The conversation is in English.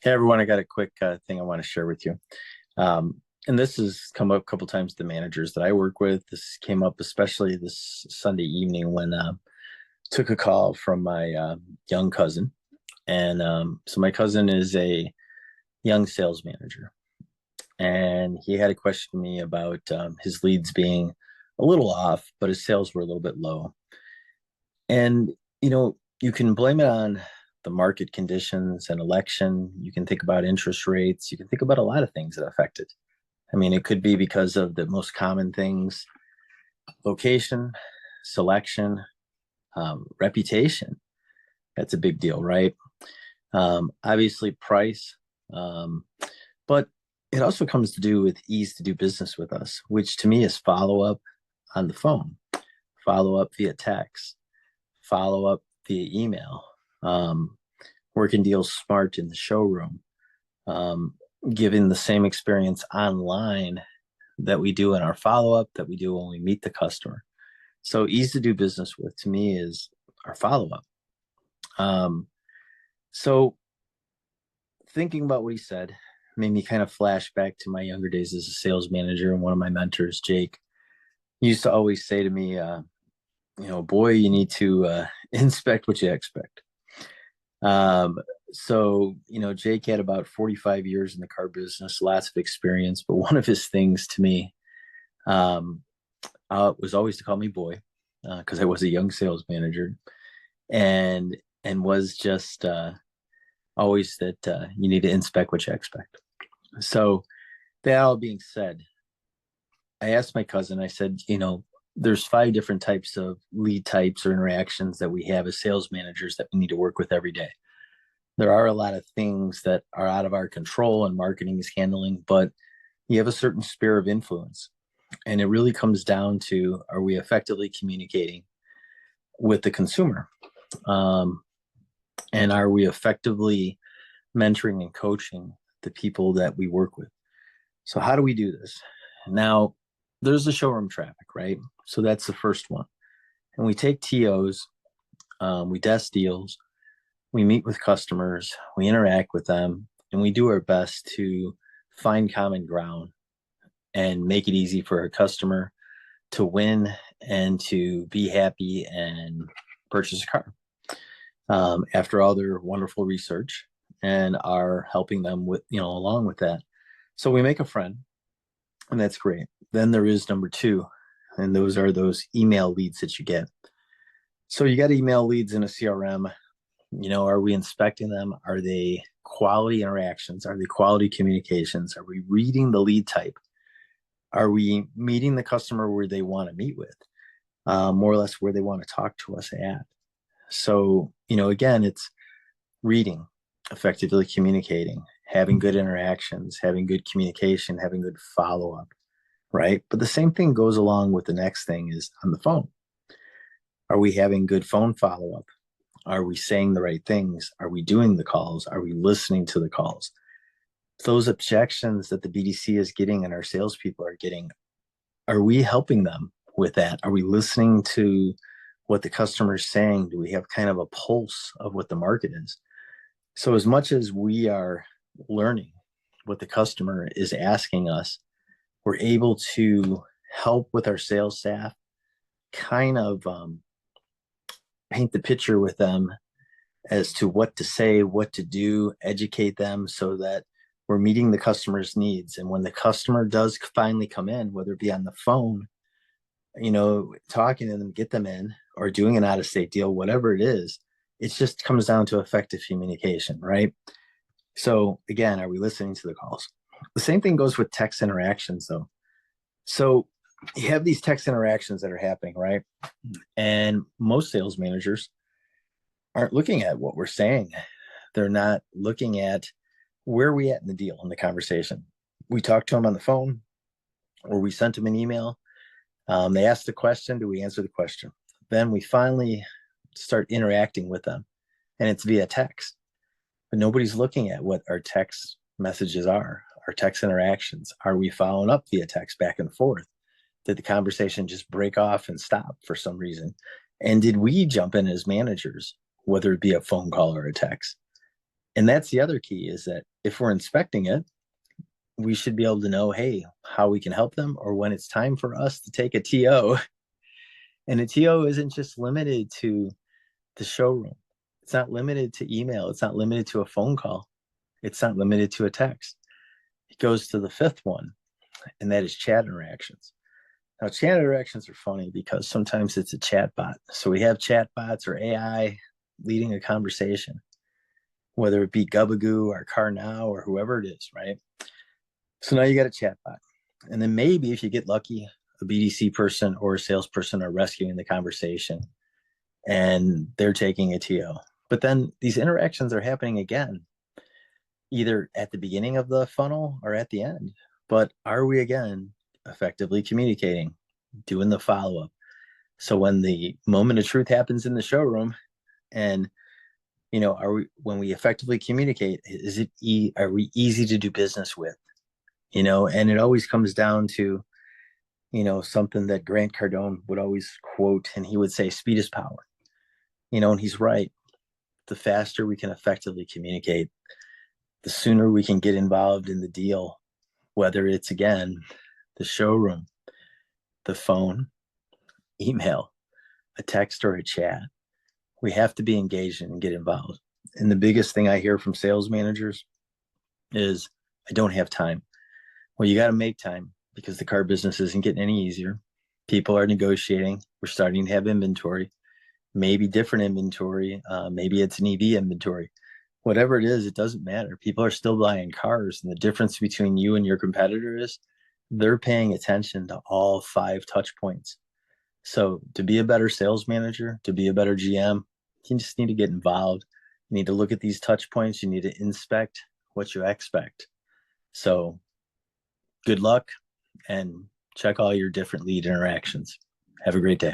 Hey everyone, I got a quick thing I want to share with you. And this has come up a couple times with the managers that I work with. This came up especially this Sunday evening when took a call from my young cousin. And so my cousin is a young sales manager, and he had a question to me about his leads being a little off, but his sales were a little bit low. And you can blame it on the market conditions and election. You can think about interest rates. You can think about a lot of things that affect it. I mean, it could be because of the most common things: location, selection, reputation. That's a big deal, right? Obviously, price. Um, but it also comes to do with ease to do business with us, which to me is follow up on the phone, follow up via text, follow up via email, um, working deals smart in the showroom, um, giving the same experience online that we do in our follow up that we do when we meet the customer. So easy to do business with to me is our follow up. Um, so thinking about what he said made me kind of flash back to my younger days as a sales manager, and one of my mentors, Jake, used to always say to me, boy, you need to inspect what you expect. Um, so, Jake had about 45 years in the car business, lots of experience, but one of his things to me um, was always to call me boy, because I was a young sales manager, and was just always that you need to inspect what you expect. So that all being said, I asked my cousin, I said, there's 5 different types of lead types or interactions that we have as sales managers that we need to work with every day. There are a lot of things that are out of our control and marketing is handling, but you have a certain sphere of influence. And it really comes down to, are we effectively communicating with the consumer? Um, and are we effectively mentoring and coaching the people that we work with? So how do we do this? Now, there's the showroom traffic, right? So that's the first one. And we take TOs, we desk deals, we meet with customers, we interact with them, and we do our best to find common ground and make it easy for a customer to win and to be happy and purchase a car after all their wonderful research, and are helping them with, along with that. So we make a friend, and that's great. Then there is number two, and those are those email leads that you get. So you got email leads in a CRM. Are we inspecting them? Are they quality interactions? Are they quality communications? Are we reading the lead type? Are we meeting the customer where they want to meet with, more or less where they want to talk to us at? So, again, it's reading, effectively communicating, having good interactions, having good communication, having good follow up, right? But the same thing goes along with the next thing is on the phone. Are we having good phone follow up? Are we saying the right things? Are we doing the calls? Are we listening to the calls? Those objections that the BDC is getting and our salespeople are getting, are we helping them with that? Are we listening to what the customer is saying? Do we have kind of a pulse of what the market is? So as much as we are learning what the customer is asking us, we're able to help with our sales staff kind of paint the picture with them as to what to say, what to do, educate them so that we're meeting the customer's needs. And when the customer does finally come in, whether it be on the phone, talking to them, get them in, or doing an out of state deal, whatever it is, it just comes down to effective communication, right? So again, are we listening to the calls? The same thing goes with text interactions, though. So you have these text interactions that are happening, right? And most sales managers aren't looking at what we're saying. They're not looking at where are we at in the deal, in the conversation. We talked to them on the phone, or we sent them an email. They asked a question. Do we answer the question? Then we finally start interacting with them, and it's via text. But nobody's looking at what our text messages are, our text interactions. Are we following up via text back and forth? Did the conversation just break off and stop for some reason? And did we jump in as managers, whether it be a phone call or a text? And that's the other key, is that if we're inspecting it, we should be able to know, hey, how we can help them, or when it's time for us to take a TO. And a TO isn't just limited to the showroom. It's not limited to email. It's not limited to a phone call. It's not limited to a text. It goes to the fifth one, and that is chat interactions. Now, chat interactions are funny because sometimes it's a chat bot. So we have chat bots or AI leading a conversation, whether it be Gubagoo or Car Now or whoever it is, right? So now you got a chat bot. And then maybe if you get lucky, a BDC person or a salesperson are rescuing the conversation and they're taking a TO. But then these interactions are happening again, either at the beginning of the funnel or at the end. But are we again effectively communicating, doing the follow up? So when the moment of truth happens in the showroom, and are we, when we effectively communicate, are we easy to do business with? And it always comes down to something that Grant Cardone would always quote, and he would say, speed is power. And he's right. The faster we can effectively communicate, the sooner we can get involved in the deal, whether it's, again, the showroom, the phone, email, a text, or a chat. We have to be engaged and get involved. And the biggest thing I hear from sales managers is, I don't have time. Well, you got to make time, because the car business isn't getting any easier. People are negotiating. We're starting to have inventory, maybe different inventory. Maybe it's an EV inventory. Whatever it is, it doesn't matter. People are still buying cars. And the difference between you and your competitor is they're paying attention to all 5 touch points. So to be a better sales manager, to be a better GM, you just need to get involved. You need to look at these touch points. You need to inspect what you expect. So good luck, and check all your different lead interactions. Have a great day.